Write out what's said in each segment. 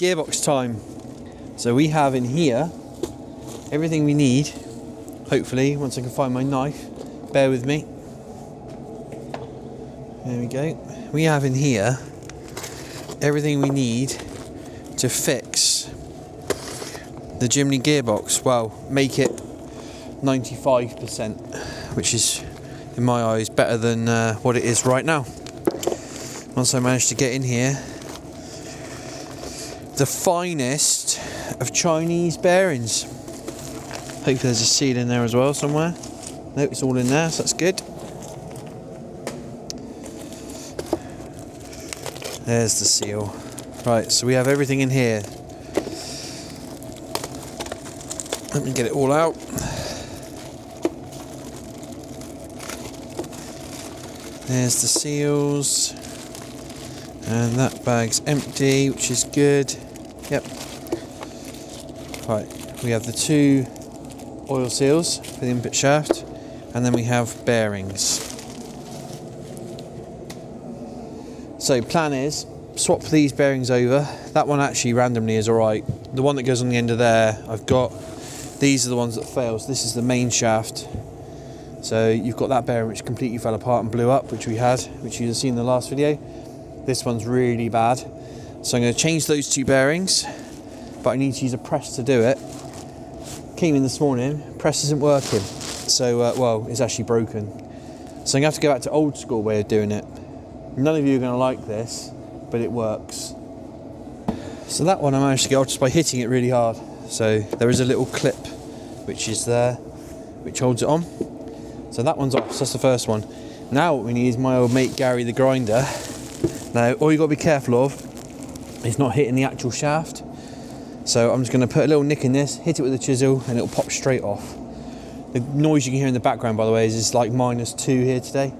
gearbox time. So we have in here everything we need, hopefully, once I can find my knife. Bear with me. There we go. We have in here everything we need to fix the Jimny gearbox. Well, make it 95%, which is, in my eyes, better than what it is right now. Once I managed to get in here, the finest of Chinese bearings. Hopefully there's a seal in there as well somewhere. Nope, it's all in there, so that's good. There's the seal. Right, so we have everything in here. Let me get it all out. There's the seals. And that bag's empty, which is good. Yep. Right, we have the 2 oil seals for the input shaft, and then we have bearings. So plan is, swap these bearings over. That one actually randomly is alright. The one that goes on the end of there, I've got, these are the ones that fail. So this is the main shaft. So you've got that bearing which completely fell apart and blew up, which you've seen in the last video. This one's really bad. So I'm going to change those 2 bearings, but I need to use a press to do it. Came in this morning, press isn't working. So, well, it's actually broken. So I'm going to have to go back to old school way of doing it. None of you are going to like this, but it works. So that one I managed to get off just by hitting it really hard. So there is a little clip which is there, which holds it on. So that one's off, so that's the first one. Now what we need is my old mate Gary the grinder. Now all you've got to be careful of is not hitting the actual shaft. So I'm just going to put a little nick in this, hit it with a chisel, and it'll pop straight off. The noise you can hear in the background, by the way, is it's like -2 here today.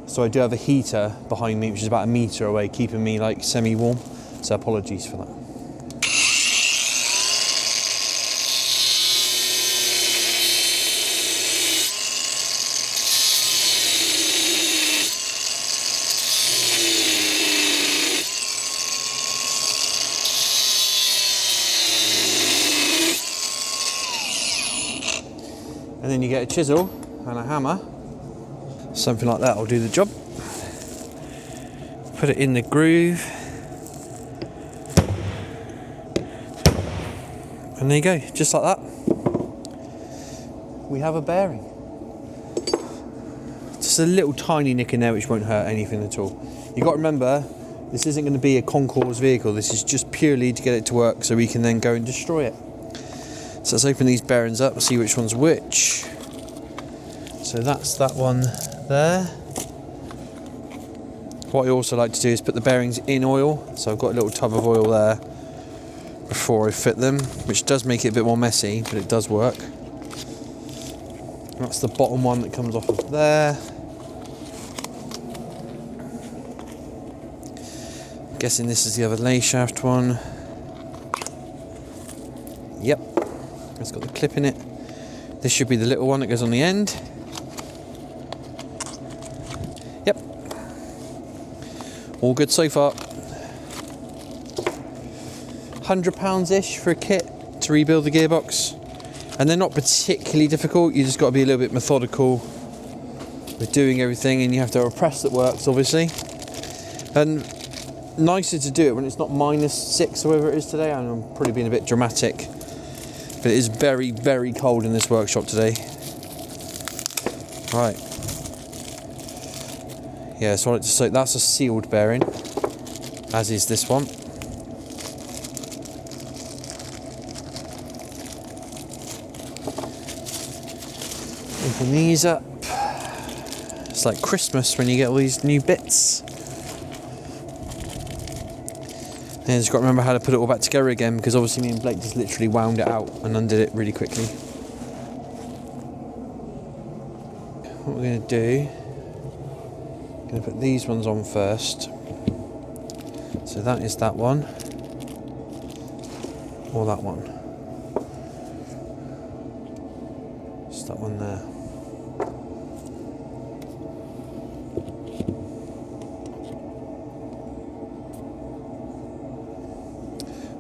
So I do have a heater behind me, which is about 1 metre away, keeping me like semi-warm. So apologies for that. And then you get a chisel and a hammer. Something like that will do the job. Put it in the groove. And there you go, just like that. We have a bearing. Just a little tiny nick in there which won't hurt anything at all. You've got to remember, this isn't going to be a concours vehicle. This is just purely to get it to work so we can then go and destroy it. So let's open these bearings up and see which one's which. So that's that one there. What I also like to do is put the bearings in oil. So I've got a little tub of oil there before I fit them, which does make it a bit more messy, but it does work. That's the bottom one that comes off of there. I'm guessing this is the other lay shaft one. Yep. It's got the clip in it. This should be the little one that goes on the end. Yep. All good so far. £100-ish for a kit to rebuild the gearbox. And they're not particularly difficult. You just got to be a little bit methodical with doing everything, and you have to have a press that works, obviously. And nicer to do it when it's not -6 or whatever it is today. I'm probably being a bit dramatic. But it is very, very cold in this workshop today. Right. Yeah, so I like to say that's a sealed bearing, as is this one. Open these up. It's like Christmas when you get all these new bits. And just got to remember how to put it all back together again, because obviously me and Blake just literally wound it out and undid it really quickly. What we're going to do, I'm going to put these ones on first. So that is that one, or that one. Just that one there.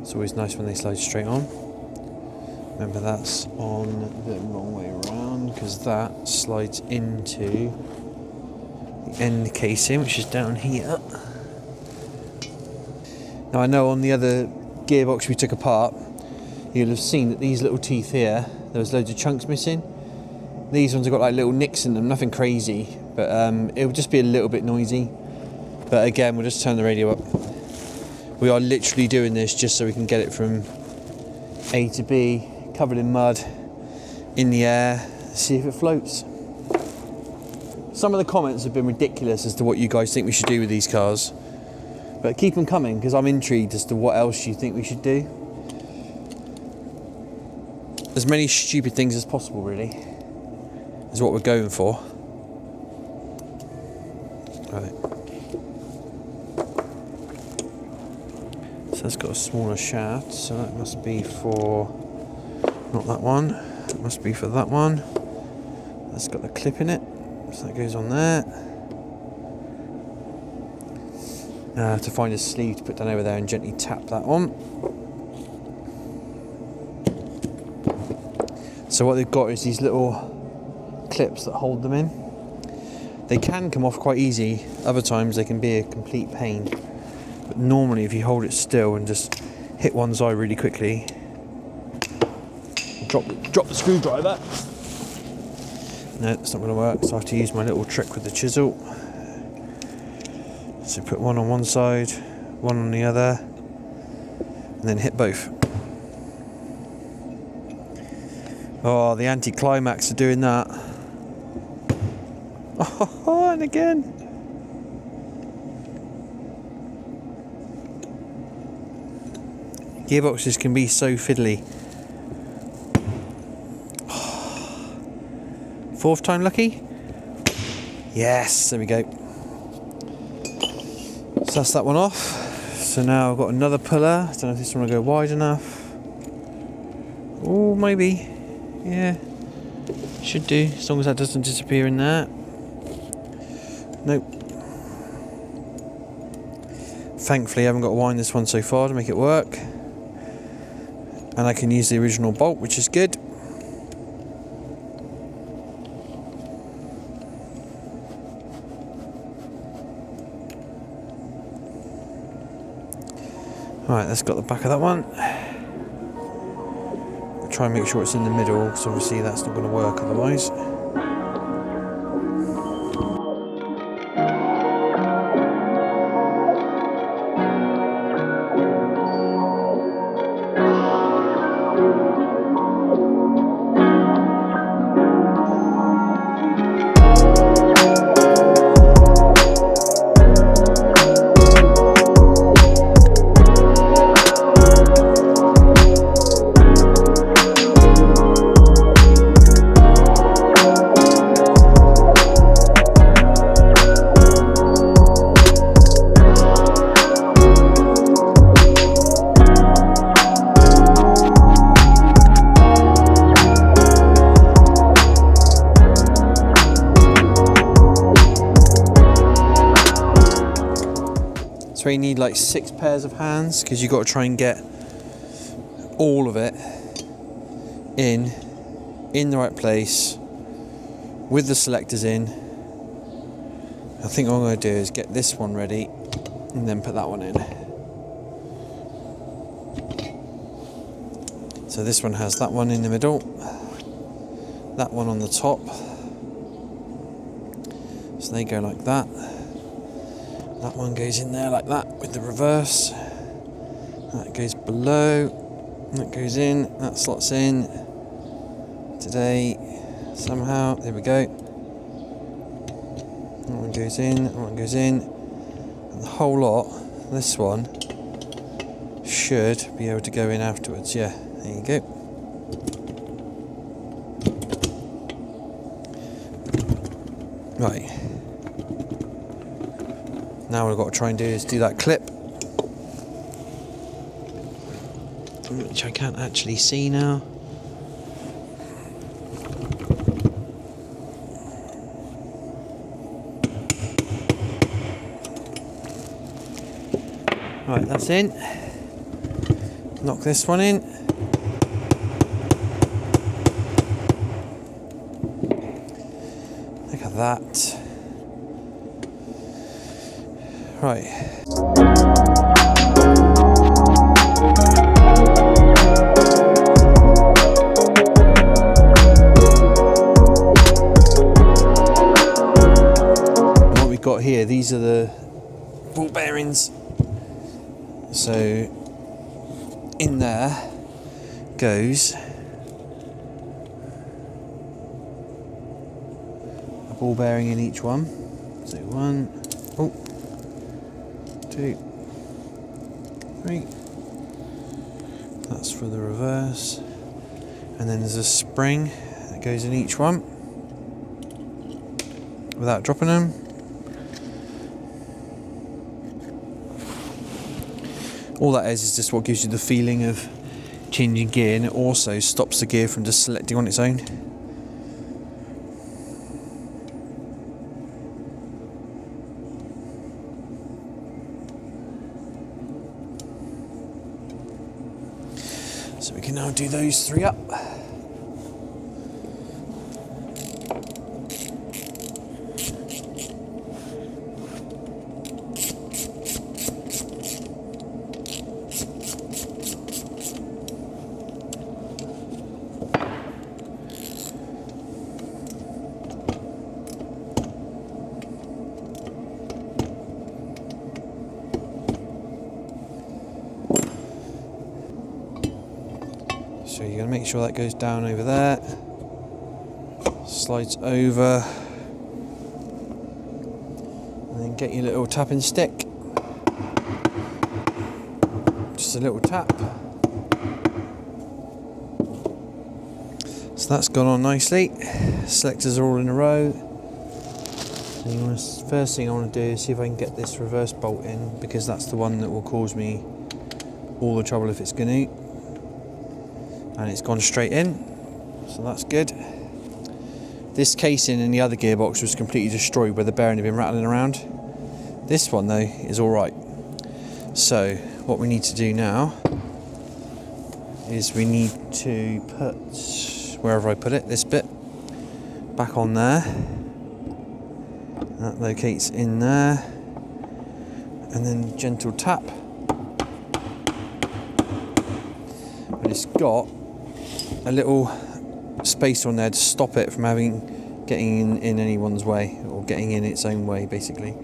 It's always nice when they slide straight on. Remember, that's on the wrong way around because that slides into the end casing, which is down here. Now I know on the other gearbox we took apart, you'll have seen that these little teeth here, there was loads of chunks missing. These ones have got like little nicks in them, nothing crazy, but it'll just be a little bit noisy. But again, we'll just turn the radio up. We are literally doing this just so we can get it from A to B, covered in mud, in the air, see if it floats. Some of the comments have been ridiculous as to what you guys think we should do with these cars. But keep them coming, because I'm intrigued as to what else you think we should do. As many stupid things as possible, really, is what we're going for. Right. So it's got a smaller shaft, so that must be for, not that one, it must be for that one. That's got the clip in it, so that goes on there. Now I have to find a sleeve to put down over there and gently tap that on. So what they've got is these little clips that hold them in. They can come off quite easy, other times they can be a complete pain. But normally if you hold it still and just hit one side really quickly, drop the screwdriver. No, it's not going to work, so I have to use my little trick with the chisel. So put one on one side, one on the other, and then hit both. Oh, the anti-climax of doing that. Oh, and again. Gearboxes can be so fiddly. Fourth time lucky? Yes, there we go. So that's that one off. So now I've got another puller. I don't know if this one will go wide enough. Oh, maybe. Yeah. Should do, as long as that doesn't disappear in there. Nope. Thankfully I haven't got to wind this one so far to make it work. And I can use the original bolt, which is good. Right, that's got the back of that one. I'll try and make sure it's in the middle, because obviously that's not going to work otherwise. So you need like 6 pairs of hands, because you've got to try and get all of it in the right place with the selectors in. I think what I'm going to do is get this one ready and then put that one in. So this one has that one in the middle, that one on the top, so they go like that. That one goes in there like that with the reverse. That goes below. That goes in. That slots in. Today, somehow, there we go. That one goes in. That one goes in. And the whole lot, this one, should be able to go in afterwards. Yeah, there you go. Right. Now what I've got to try and do is do that clip, which I can't actually see now. Right, that's in. Knock this one in. Look at that. Right. What we've got here, these are the ball bearings. So in there goes a ball bearing in each one. So 1, 2, 3. That's for the reverse. And then there's a spring that goes in each one without dropping them. All that is just what gives you the feeling of changing gear, and it also stops the gear from just selecting on its own. So we can now do those 3 up. So you're going to make sure that goes down over there, slides over, and then get your little tapping stick, just a little tap. So that's gone on nicely, selectors are all in a row. So you want to, first thing I want to do is see if I can get this reverse bolt in, because that's the one that will cause me all the trouble if it's going to. And it's gone straight in, so that's good. This casing in the other gearbox was completely destroyed where the bearing had been rattling around. This one though is alright. So what we need to do now is we need to put, wherever I put it, this bit back on there. That locates in there, and then gentle tap. And it's got a little space on there to stop it from getting in anyone's way, or getting in its own way basically.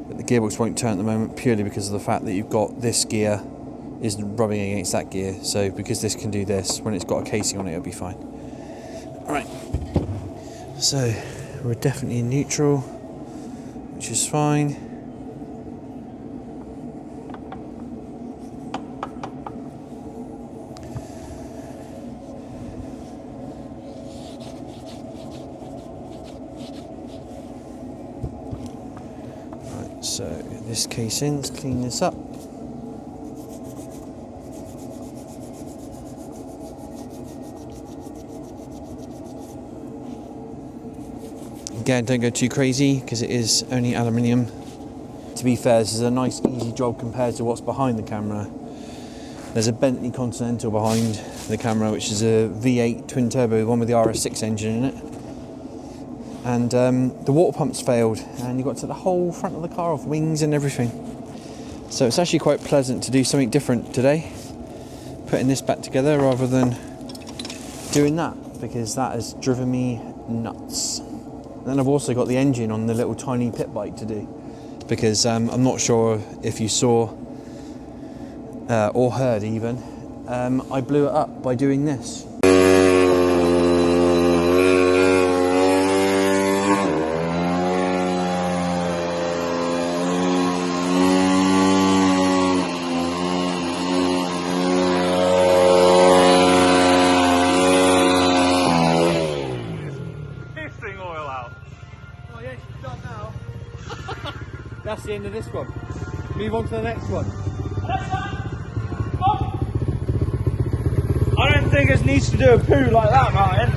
But the gearbox won't turn at the moment purely because of the fact that you've got this gear is rubbing against that gear. So because this can do this, when it's got a casing on it, it'll be fine. Alright, so we're definitely in neutral, which is fine. So this casing, let's clean this up. Again, don't go too crazy because it is only aluminium. To be fair, this is a nice easy job compared to what's behind the camera. There's a Bentley Continental behind the camera, which is a V8 twin turbo, one with the RS6 engine in it. And the water pumps failed, and you got to the whole front of the car off, wings and everything. So it's actually quite pleasant to do something different today, putting this back together rather than doing that, because that has driven me nuts. And then I've also got the engine on the little tiny pit bike to do, because I'm not sure if you saw or heard even, I blew it up by doing this. That's the end of this one. Move on to the next one. I don't think it needs to do a poo like that, Martin.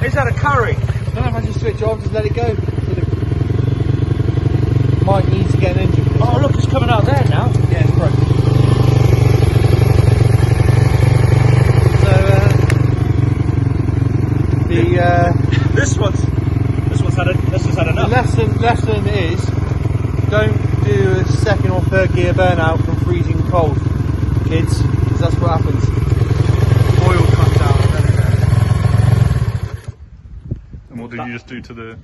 It's had a curry. I don't know if I just switch off, just let it go. Might need to get an engine. Oh look, it's coming out there now. Yeah, it's broken. This one's had enough. lesson is don't do a second or third gear burnout from freezing cold, kids, because that's what happens. Oil comes out. And what did you just do to the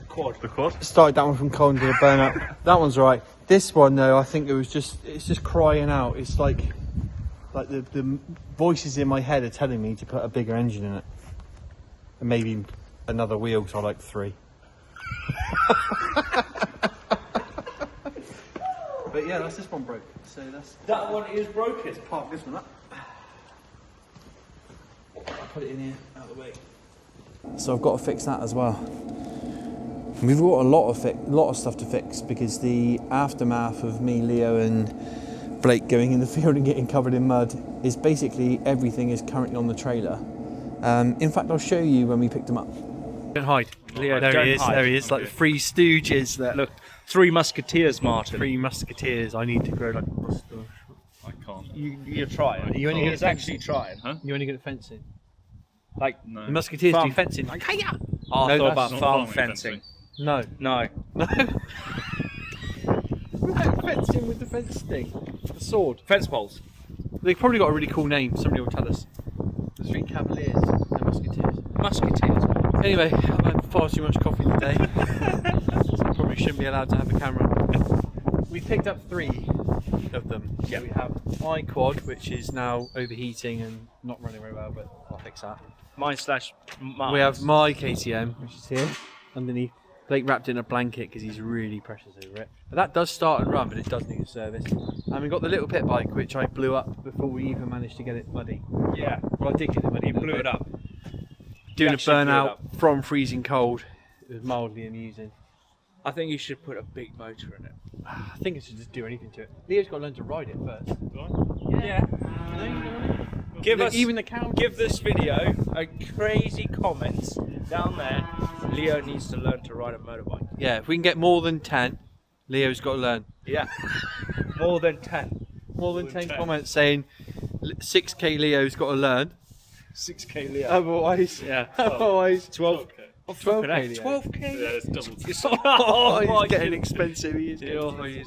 Quad. the quad? Started that one from cold and did a burnout. That one's right. This one though, I think it's just crying out. It's like the voices in my head are telling me to put a bigger engine in it, and maybe another wheel, so I like 3. But yeah, that's this one broke. So That one is broken. park this one up. I'll put it in here, out of the way. So I've got to fix that as well. And we've got a lot of stuff to fix, because the aftermath of me, Leo, and Blake going in the field and getting covered in mud is basically everything is currently on the trailer. In fact, I'll show you when we picked them up. Don't hide. Leo, there don't he is. hide. There he is. Like the Three Stooges. That Look, 3 musketeers, Martin. 3 musketeers. I need to grow like a mustache. I can't. You're trying. You only He's get actually trying. Huh? You only good at fencing. Like, No. The musketeers Farm. do fencing. Like, hiya! I No, thought that's about not farm farming fencing. No. No. No. Fencing with the fence thing. The sword. Fence poles. They've probably got a really cool name. Somebody will tell us. The 3 Cavaliers and musketeers. Musketeers. Anyway, I've had far too much coffee today. So I probably shouldn't be allowed to have a camera. We picked up 3 of them. Yeah. So we have my quad, which is now overheating and not running very well, but I'll fix that. Mine. We have my KTM, which is here underneath. Blake wrapped in a blanket because he's really precious over it. But that does start and run, but it does need a service. And we've got the little pit bike, which I blew up before we even managed to get it muddy. Yeah. Well, I did get it muddy. He blew it up. Doing a actually blew it burnout up. from freezing cold. It was mildly amusing. I think you should put a big motor in it. I think I should just do anything to it. Leo's got to learn to ride it first. Yeah. Give Look, us, even the cow. give this video a crazy comment down there. Leo needs to learn to ride a motorbike. Yeah, if we can get more than 10, Leo's got to learn. Yeah. More than 10. More than 10 comments saying 6k Leo's got to learn. 6k Leo. Otherwise, Yeah. otherwise 12. 12k. Leo. 12k. Yeah, it's double. Oh, he's getting expensive. He is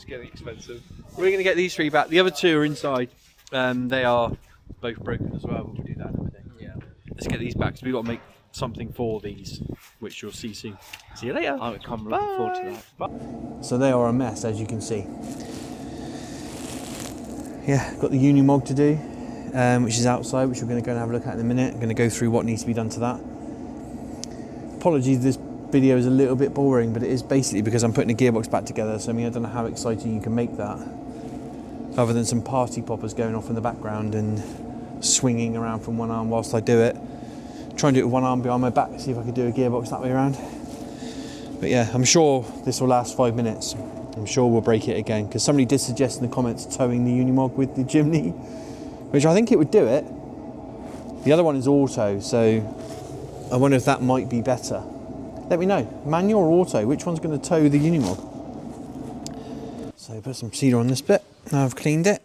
getting expensive. We're going to get these 3 back. The other 2 are inside. They are both broken as well, but we'll do that another day. Yeah. Let's get these back because we've got to make something for these, which you'll see soon. See you later. I'm looking forward to that. So they are a mess, as you can see. Yeah, got the Unimog to do, which is outside, which we're going to go and have a look at in a minute. I'm going to go through what needs to be done to that. Apologies, this video is a little bit boring, but it is basically because I'm putting a gearbox back together. So I mean, I don't know how exciting you can make that, other than some party poppers going off in the background and swinging around from one arm whilst I do it. Try and do it with one arm behind my back, see if I can do a gearbox that way around. But yeah, I'm sure this will last 5 minutes. I'm sure we'll break it again, because somebody did suggest in the comments towing the Unimog with the Jimny, which I think it would do it. The other one is auto, so I wonder if that might be better. Let me know, manual or auto, which one's going to tow the Unimog? So put some cedar on this bit, now I've cleaned it.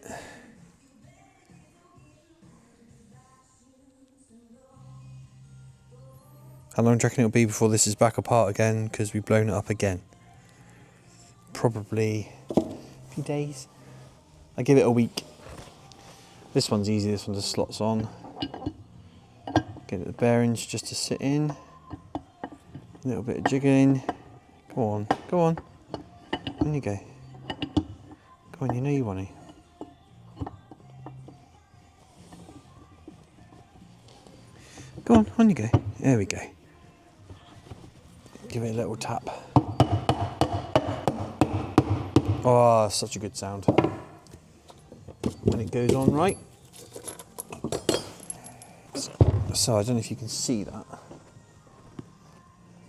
How long do you reckon it'll be before this is back apart again, because we've blown it up again? Probably a few days. I give it a week. This one's easy, this one just slots on. Get the bearings just to sit in. A little bit of jiggling. Go on, go on. On you go. Go on, you know you want to. Go on you go. There we go. Give it a little tap. Oh, such a good sound. When it goes on right. So I don't know if you can see that.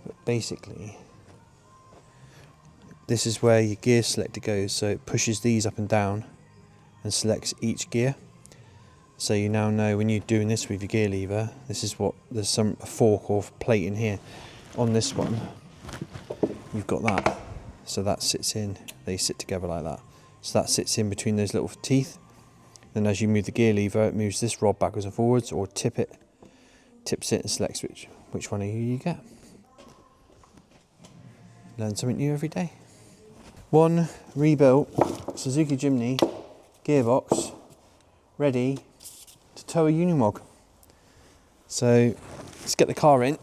But basically, this is where your gear selector goes. So it pushes these up and down and selects each gear. So you now know when you're doing this with your gear lever, this is what, there's a fork or plate in here. On this one, you've got that. So that sits in, they sit together like that. So that sits in between those little teeth. Then as you move the gear lever, it moves this rod backwards and forwards, or tip it tips it and selects which one of you get. Learn something new every day. One rebuilt Suzuki Jimny gearbox ready to tow a Unimog. So let's get the car in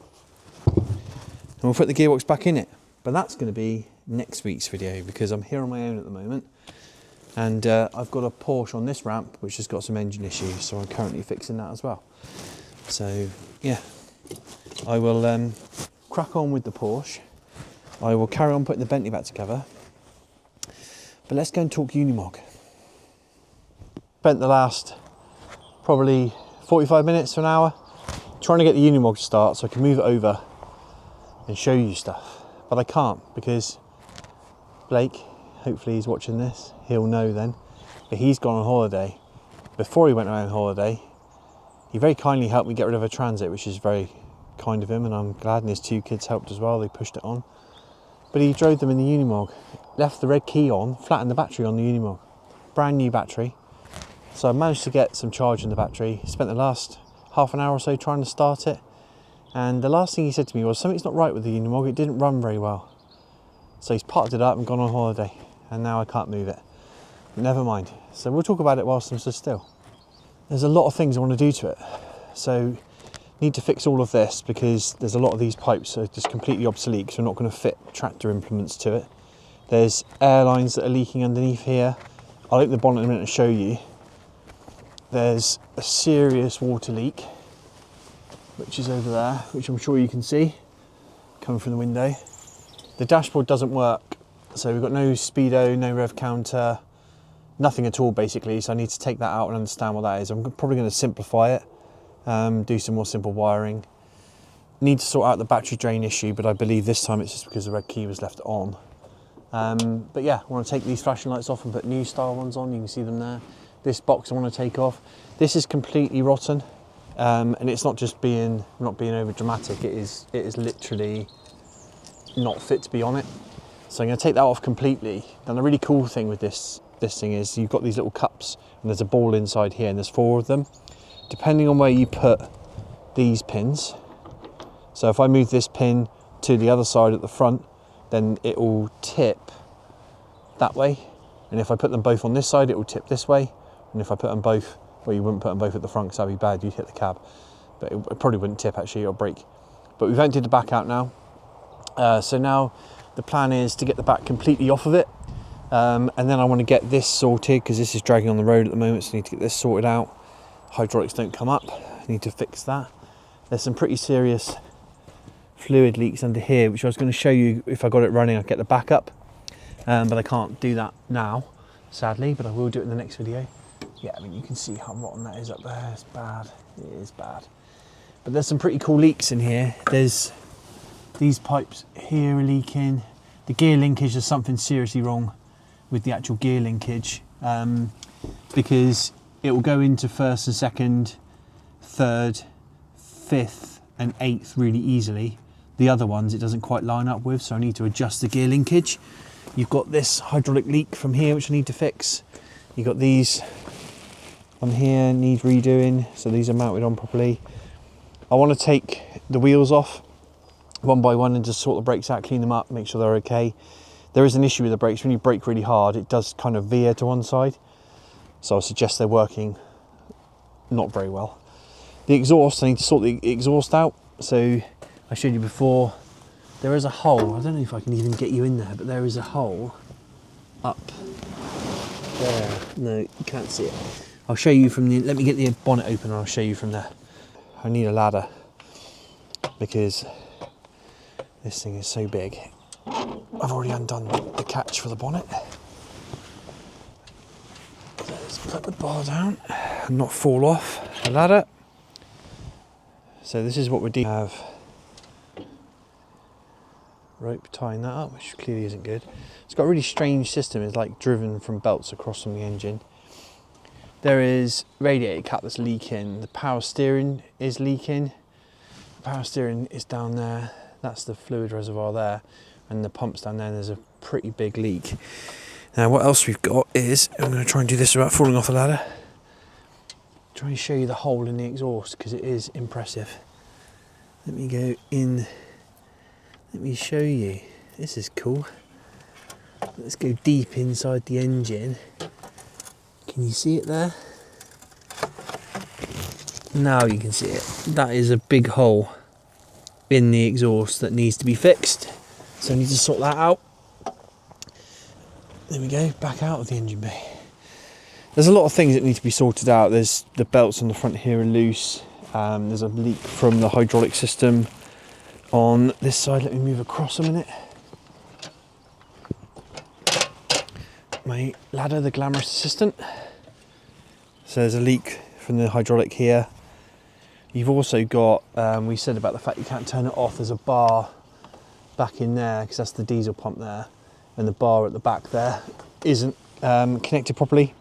and we'll put the gearbox back in it. But that's going to be next week's video because I'm here on my own at the moment, and I've got a Porsche on this ramp which has got some engine issues, so I'm currently fixing that as well. So yeah, I will crack on with the Porsche. I will carry on putting the Bentley back together, but let's go and talk Unimog. Spent the last probably 45 minutes to an hour trying to get the Unimog to start so I can move it over and show you stuff, but I can't because Blake, hopefully he's watching this, he'll know then, but he's gone on holiday. Before he went on holiday, he very kindly helped me get rid of a Transit, which is very kind of him, and I'm glad, and his 2 kids helped as well, they pushed it on. But he drove them in the Unimog, left the red key on, flattened the battery on the Unimog. Brand new battery. So I managed to get some charge in the battery, spent the last half an hour or so trying to start it, and the last thing he said to me was something's not right with the Unimog, it didn't run very well. So he's parked it up and gone on holiday, and now I can't move it. But never mind. So we'll talk about it whilst I'm stood still. There's a lot of things I want to do to it. So need to fix all of this because there's a lot of these pipes are just completely obsolete because we're not going to fit tractor implements to it. There's air lines that are leaking underneath here. I'll open the bonnet in a minute and show you. There's a serious water leak, which is over there, which I'm sure you can see coming from the window. The dashboard doesn't work, so we've got no speedo, no rev counter, nothing at all basically, so I need to take that out and understand what that is. I'm probably going to simplify it, do some more simple wiring. Need to sort out the battery drain issue, but I believe this time it's just because the red key was left on. But yeah, I want to take these flashing lights off and put new style ones on, you can see them there. This box I want to take off. This is completely rotten, and it's not just not being over dramatic, it is literally not fit to be on it. So I'm going to take that off completely. And the really cool thing with this thing is you've got these little cups and there's a ball inside here and there's 4 of them. Depending on where you put these pins, so if I move this pin to the other side at the front, then it will tip that way, and if I put them both on this side it will tip this way, and if I put them both, well, you wouldn't put them both at the front because that'd be bad, you'd hit the cab, but it probably wouldn't tip actually, it'll break. But we've emptied the back out now. So now the plan is to get the back completely off of it, and then I want to get this sorted because this is dragging on the road at the moment, so I need to get this sorted out. Hydraulics don't come up, I need to fix that. There's some pretty serious fluid leaks under here, which I was going to show you if I got it running, I'd get the back up, but I can't do that now, sadly, but I will do it in the next video. Yeah, I mean, you can see how rotten that is up there, it's bad, it is bad. But there's some pretty cool leaks in here. There's these pipes here are leaking. The gear linkage, there's something seriously wrong with the actual gear linkage, because it will go into 1st and 2nd, 3rd, 5th and 8th really easily. The other ones it doesn't quite line up with, so I need to adjust the gear linkage. You've got this hydraulic leak from here which I need to fix. You've got these on here, need redoing, so these are mounted on properly. I want to take the wheels off one by one and just sort the brakes out, clean them up, make sure they're okay. There is an issue with the brakes. When you brake really hard, it does kind of veer to one side. So I suggest they're working not very well. The exhaust, I need to sort the exhaust out. So I showed you before, there is a hole. I don't know if I can even get you in there, but there is a hole up there. No, you can't see it. I'll show you from the, let me get the bonnet open and I'll show you from there. I need a ladder because this thing is so big. I've already undone the catch for the bonnet. Let's put the bar down and not fall off the ladder. So this is what we do. Have rope tying that up, which clearly isn't good. It's got a really strange system. It's like driven from belts across from the engine. There is radiator cap that's leaking. The power steering is leaking. The power steering is down there. That's the fluid reservoir there, and the pump's down there, and there's a pretty big leak. Now what else we've got is, I'm going to try and do this without falling off the ladder. Try and show you the hole in the exhaust because it is impressive. Let me go in, let me show you. This is cool. Let's go deep inside the engine. Can you see it there? Now you can see it. That is a big hole in the exhaust that needs to be fixed. So I need to sort that out. There we go, back out of the engine bay. There's a lot of things that need to be sorted out. There's the belts on the front here are loose. There's a leak from the hydraulic system on this side. Let me move across a minute. My ladder, the glamorous assistant. So there's a leak from the hydraulic here. You've also got, we said about the fact you can't turn it off. There's a bar back in there because that's the diesel pump there, and the bar at the back there isn't connected properly,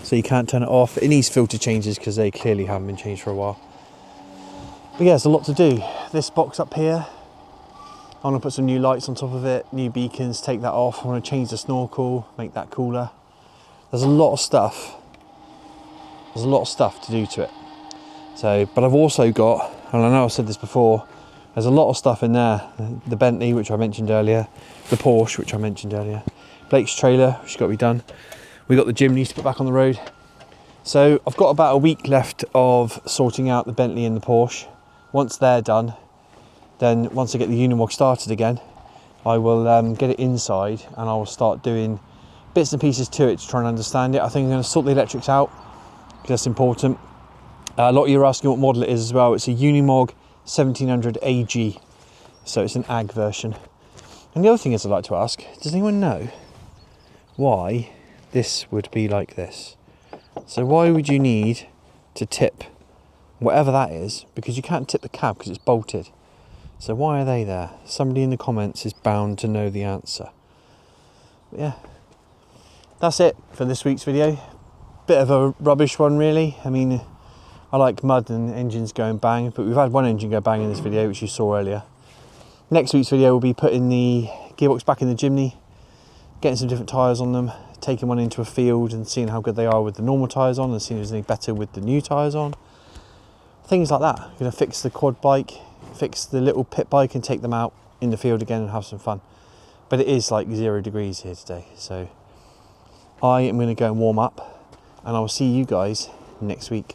so you can't turn it off. It needs filter changes because they clearly haven't been changed for a while. But yeah, there's a lot to do. This box up here, I want to put some new lights on top of it, new beacons, take that off. I want to change the snorkel, make that cooler. There's a lot of stuff. There's a lot of stuff to do to it. So, but I've also got, and I know I've said this before, there's a lot of stuff in there. The Bentley, which I mentioned earlier, the Porsche, which I mentioned earlier, Blake's trailer, which has got to be done. We got the Jimnys to put back on the road. So I've got about a week left of sorting out the Bentley and the Porsche. Once they're done, then once I get the Unimog started again, I will get it inside and I will start doing bits and pieces to it to try and understand it. I think I'm going to sort the electrics out because that's important. A lot of you are asking what model it is as well. It's a Unimog 1700 AG, so it's an AG version. And the other thing is I'd like to ask, does anyone know why this would be like this? So why would you need to tip whatever that is? Because you can't tip the cab because it's bolted. So why are they there? Somebody in the comments is bound to know the answer. But yeah, that's it for this week's video. Bit of a rubbish one really. I mean, I like mud and engines going bang, but we've had one engine go bang in this video, which you saw earlier. Next week's video will be putting the gearbox back in the Jimny, getting some different tyres on them, taking one into a field and seeing how good they are with the normal tyres on and seeing if there's any better with the new tyres on. Things like that. I'm going to fix the quad bike, fix the little pit bike and take them out in the field again and have some fun. But it is like 0 degrees here today, so I am going to go and warm up and I will see you guys next week.